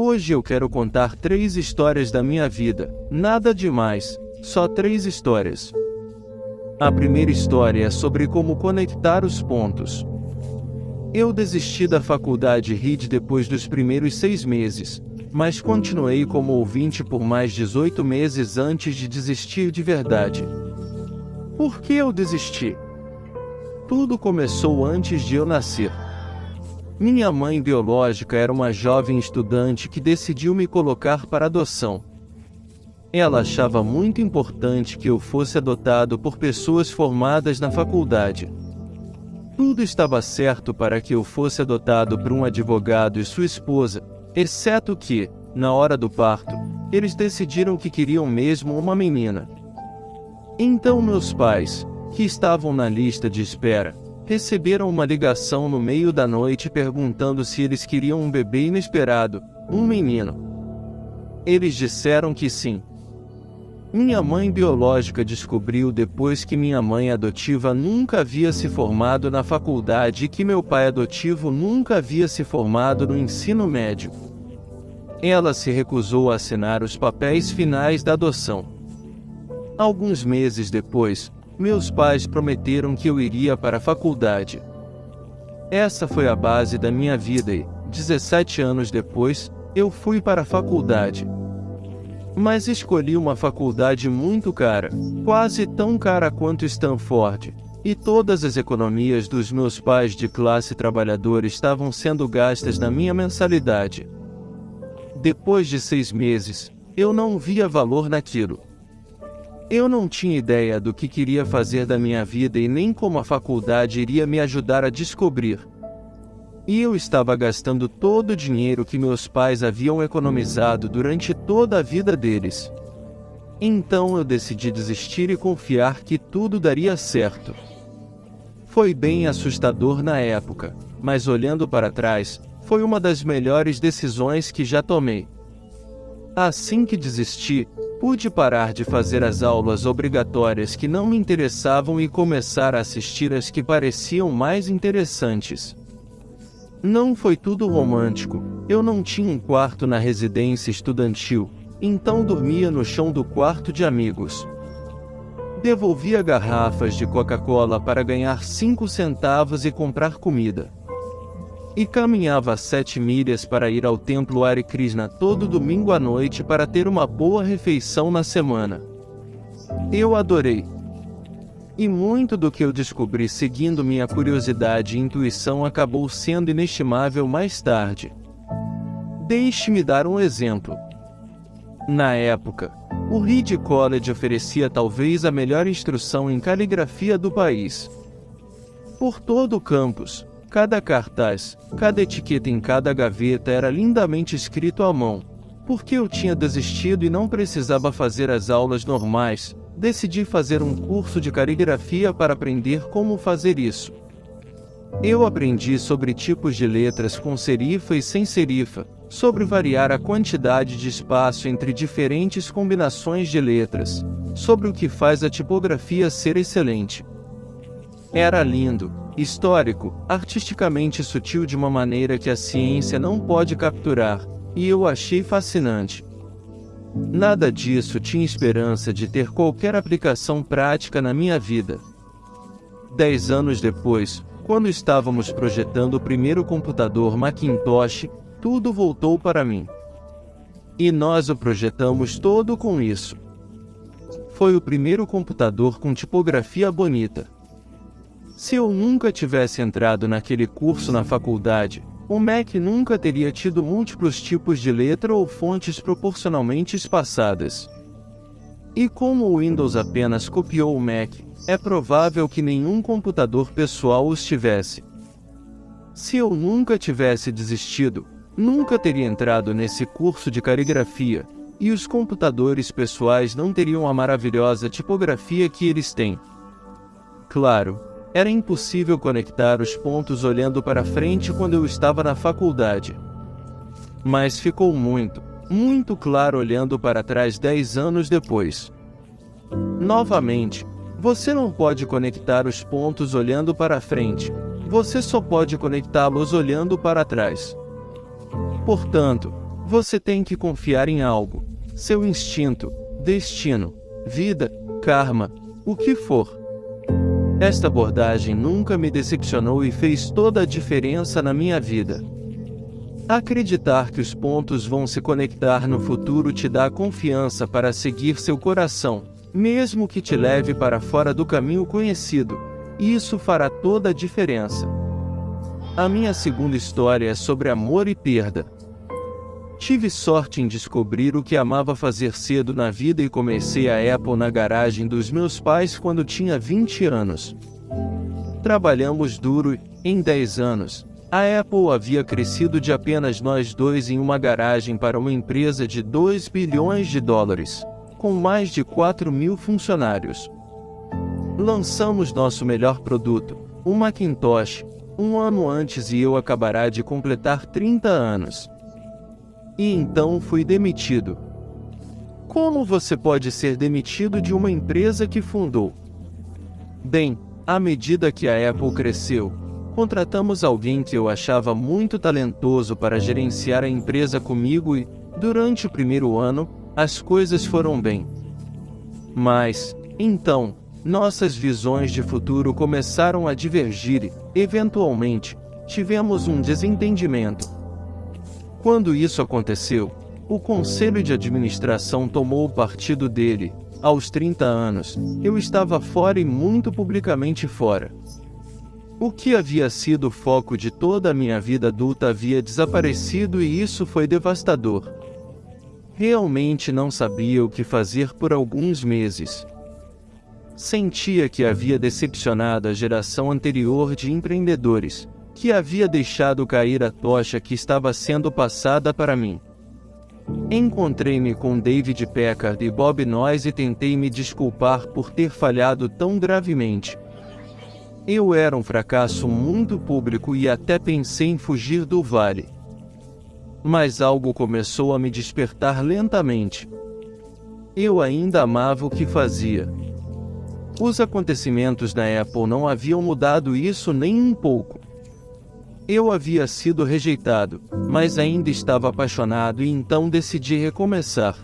Hoje eu quero contar 3 histórias da minha vida, nada demais, só 3 histórias. A primeira história é sobre como conectar os pontos. Eu desisti da faculdade RID depois dos primeiros 6 meses, mas continuei como ouvinte por mais 18 meses antes de desistir de verdade. Por que eu desisti? Tudo começou antes de eu nascer. Minha mãe biológica era uma jovem estudante que decidiu me colocar para adoção. Ela achava muito importante que eu fosse adotado por pessoas formadas na faculdade. Tudo estava certo para que eu fosse adotado por um advogado e sua esposa, exceto que, na hora do parto, eles decidiram que queriam mesmo uma menina. Então meus pais, que estavam na lista de espera, receberam uma ligação no meio da noite perguntando se eles queriam um bebê inesperado, um menino. Eles disseram que sim. Minha mãe biológica descobriu depois que minha mãe adotiva nunca havia se formado na faculdade e que meu pai adotivo nunca havia se formado no ensino médio. Ela se recusou a assinar os papéis finais da adoção. Alguns meses depois, meus pais prometeram que eu iria para a faculdade. Essa foi a base da minha vida e, 17 anos depois, eu fui para a faculdade. Mas escolhi uma faculdade muito cara, quase tão cara quanto Stanford, e todas as economias dos meus pais de classe trabalhadora estavam sendo gastas na minha mensalidade. Depois de 6 meses, eu não via valor naquilo. Eu não tinha ideia do que queria fazer da minha vida e nem como a faculdade iria me ajudar a descobrir. E eu estava gastando todo o dinheiro que meus pais haviam economizado durante toda a vida deles. Então eu decidi desistir e confiar que tudo daria certo. Foi bem assustador na época, mas olhando para trás, foi uma das melhores decisões que já tomei. Assim que desisti, pude parar de fazer as aulas obrigatórias que não me interessavam e começar a assistir as que pareciam mais interessantes. Não foi tudo romântico, eu não tinha um quarto na residência estudantil, então dormia no chão do quarto de amigos. Devolvia garrafas de Coca-Cola para ganhar 5 centavos e comprar comida. E caminhava 7 milhas para ir ao templo Hare Krishna todo domingo à noite para ter uma boa refeição na semana. Eu adorei. E muito do que eu descobri seguindo minha curiosidade e intuição acabou sendo inestimável mais tarde. Deixe-me dar um exemplo. Na época, o Reed College oferecia talvez a melhor instrução em caligrafia do país. Por todo o campus, cada cartaz, cada etiqueta em cada gaveta era lindamente escrito à mão. Porque eu tinha desistido e não precisava fazer as aulas normais, decidi fazer um curso de caligrafia para aprender como fazer isso. Eu aprendi sobre tipos de letras com serifa e sem serifa, sobre variar a quantidade de espaço entre diferentes combinações de letras, sobre o que faz a tipografia ser excelente. Era lindo, histórico, artisticamente sutil de uma maneira que a ciência não pode capturar, e eu achei fascinante. Nada disso tinha esperança de ter qualquer aplicação prática na minha vida. 10 anos depois, quando estávamos projetando o primeiro computador Macintosh, tudo voltou para mim. E nós o projetamos todo com isso. Foi o primeiro computador com tipografia bonita. Se eu nunca tivesse entrado naquele curso na faculdade, o Mac nunca teria tido múltiplos tipos de letra ou fontes proporcionalmente espaçadas. E como o Windows apenas copiou o Mac, é provável que nenhum computador pessoal os tivesse. Se eu nunca tivesse desistido, nunca teria entrado nesse curso de caligrafia, e os computadores pessoais não teriam a maravilhosa tipografia que eles têm. Claro, era impossível conectar os pontos olhando para frente quando eu estava na faculdade. Mas ficou muito claro olhando para trás 10 anos depois. Novamente, você não pode conectar os pontos olhando para frente, você só pode conectá-los olhando para trás. Portanto, Você tem que confiar em algo, seu instinto, destino, vida, karma, o que for. Esta abordagem nunca me decepcionou e fez toda a diferença na minha vida. Acreditar que os pontos vão se conectar no futuro te dá confiança para seguir seu coração, mesmo que te leve para fora do caminho conhecido. Isso fará toda a diferença. A minha segunda história é sobre amor e perda. Tive sorte em descobrir o que amava fazer cedo na vida e comecei a Apple na garagem dos meus pais quando tinha 20 anos. Trabalhamos duro e, em 10 anos, a Apple havia crescido de apenas nós dois em uma garagem para uma empresa de 2 bilhões de dólares, com mais de 4.000 funcionários. Lançamos nosso melhor produto, o Macintosh, um ano antes e eu acabará de completar 30 anos. E então fui demitido. Como você pode ser demitido de uma empresa que fundou? Bem, à medida que a Apple cresceu, contratamos alguém que eu achava muito talentoso para gerenciar a empresa comigo e, durante o primeiro ano, as coisas foram bem. Mas, então, nossas visões de futuro começaram a divergir e, eventualmente, tivemos um desentendimento. Quando isso aconteceu, o conselho de administração tomou o partido dele. Aos 30 anos, eu estava fora e muito publicamente fora. O que havia sido o foco de toda a minha vida adulta havia desaparecido e isso foi devastador. Realmente não sabia o que fazer por alguns meses. Sentia que havia decepcionado a geração anterior de empreendedores, que havia deixado cair a tocha que estava sendo passada para mim. Encontrei-me com David Packard e Bob Noyce e tentei me desculpar por ter falhado tão gravemente. Eu era um fracasso muito público e até pensei em fugir do vale. Mas algo começou a me despertar lentamente. Eu ainda amava o que fazia. Os acontecimentos na Apple não haviam mudado isso nem um pouco. Eu havia sido rejeitado, mas ainda estava apaixonado e então decidi recomeçar.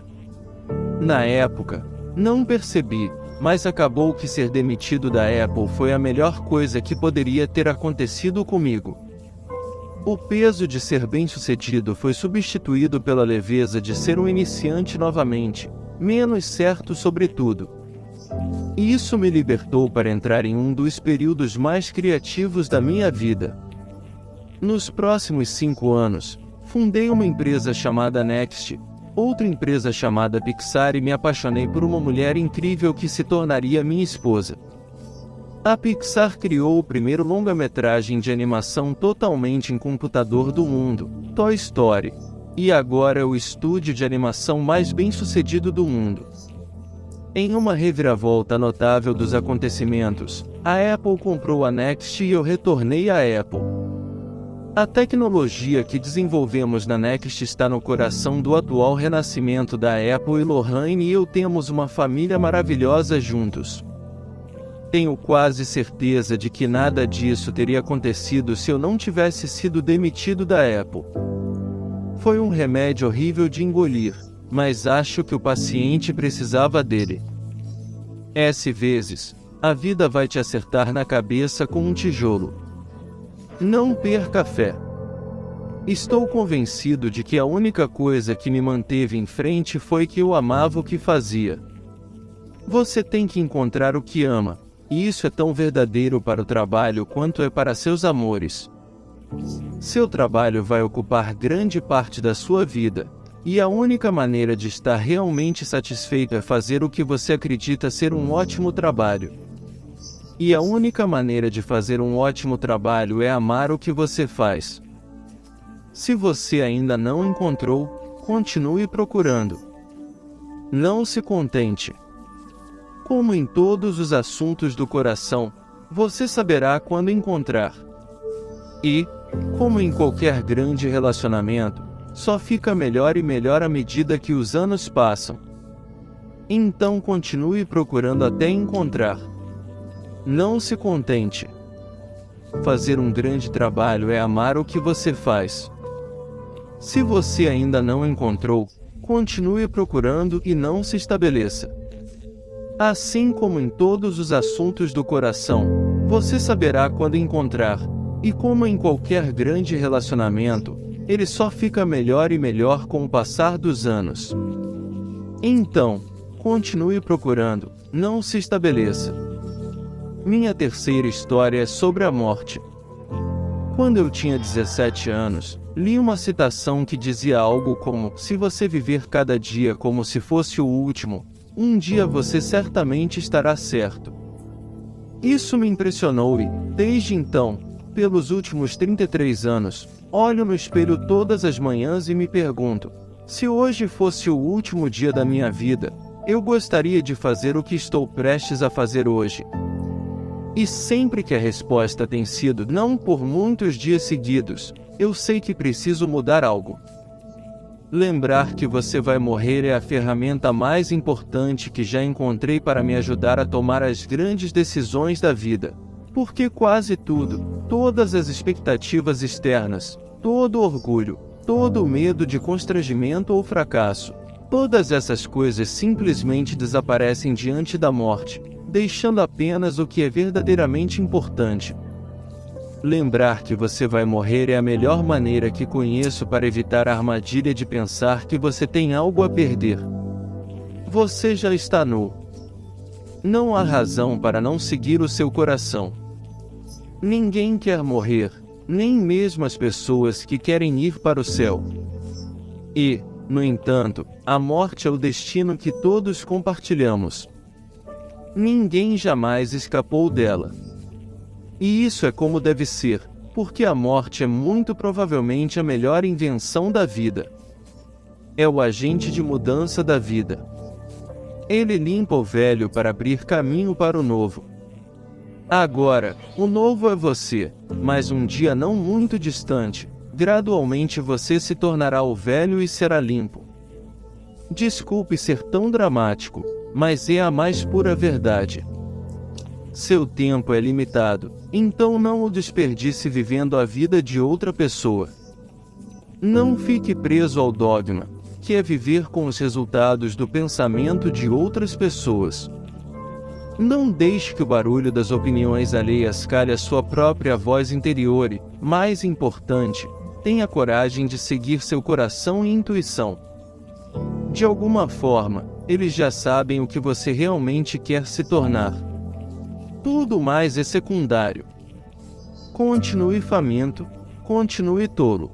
Na época, não percebi, mas acabou que ser demitido da Apple foi a melhor coisa que poderia ter acontecido comigo. O peso de ser bem-sucedido foi substituído pela leveza de ser um iniciante novamente, menos certo sobre tudo. E isso me libertou para entrar em um dos períodos mais criativos da minha vida. Nos próximos 5 anos, fundei uma empresa chamada Next, outra empresa chamada Pixar e me apaixonei por uma mulher incrível que se tornaria minha esposa. A Pixar criou o primeiro longa-metragem de animação totalmente em computador do mundo, Toy Story, e agora é o estúdio de animação mais bem-sucedido do mundo. Em uma reviravolta notável dos acontecimentos, a Apple comprou a Next e eu retornei à Apple. A tecnologia que desenvolvemos na Next está no coração do atual renascimento da Apple e Lorraine e eu temos uma família maravilhosa juntos. Tenho quase certeza de que nada disso teria acontecido se eu não tivesse sido demitido da Apple. Foi um remédio horrível de engolir, mas acho que o paciente precisava dele. Vezes, a vida vai te acertar na cabeça com um tijolo. Não perca a fé. Estou convencido de que a única coisa que me manteve em frente foi que eu amava o que fazia. Você tem que encontrar o que ama, e isso é tão verdadeiro para o trabalho quanto é para seus amores. Seu trabalho vai ocupar grande parte da sua vida, e a única maneira de estar realmente satisfeito é fazer o que você acredita ser um ótimo trabalho. E a única maneira de fazer um ótimo trabalho é amar o que você faz. Se você ainda não encontrou, continue procurando. Não se contente. Como em todos os assuntos do coração, você saberá quando encontrar. E, como em qualquer grande relacionamento, só fica melhor e melhor à medida que os anos passam. Então continue procurando até encontrar. Não se contente. Fazer um grande trabalho é amar o que você faz. Se você ainda não encontrou, continue procurando e não se estabeleça. Assim como em todos os assuntos do coração, você saberá quando encontrar, e como em qualquer grande relacionamento, ele só fica melhor e melhor com o passar dos anos. Então, continue procurando, não se estabeleça. Minha terceira história é sobre a morte. Quando eu tinha 17 anos, li uma citação que dizia algo como: se você viver cada dia como se fosse o último, um dia você certamente estará certo. Isso me impressionou e, desde então, pelos últimos 33 anos, olho no espelho todas as manhãs e me pergunto: se hoje fosse o último dia da minha vida, eu gostaria de fazer o que estou prestes a fazer hoje. E sempre que a resposta tem sido não por muitos dias seguidos, eu sei que preciso mudar algo. Lembrar que você vai morrer é a ferramenta mais importante que já encontrei para me ajudar a tomar as grandes decisões da vida. Porque quase tudo, todas as expectativas externas, todo orgulho, todo medo de constrangimento ou fracasso, todas essas coisas simplesmente desaparecem diante da morte, deixando apenas o que é verdadeiramente importante. Lembrar que você vai morrer é a melhor maneira que conheço para evitar a armadilha de pensar que você tem algo a perder. Você já está nu. Não há razão para não seguir o seu coração. Ninguém quer morrer, nem mesmo as pessoas que querem ir para o céu. E, no entanto, a morte é o destino que todos compartilhamos. Ninguém jamais escapou dela. E isso é como deve ser, porque a morte é muito provavelmente a melhor invenção da vida. É o agente de mudança da vida. Ele limpa o velho para abrir caminho para o novo. Agora, o novo é você, mas um dia não muito distante, gradualmente você se tornará o velho e será limpo. Desculpe ser tão dramático, mas é a mais pura verdade. Seu tempo é limitado, então não o desperdice vivendo a vida de outra pessoa. Não fique preso ao dogma, que é viver com os resultados do pensamento de outras pessoas. Não deixe que o barulho das opiniões alheias cale a sua própria voz interior e, mais importante, tenha coragem de seguir seu coração e intuição. De alguma forma, eles já sabem o que você realmente quer se tornar. Tudo mais é secundário. Continue faminto, continue tolo.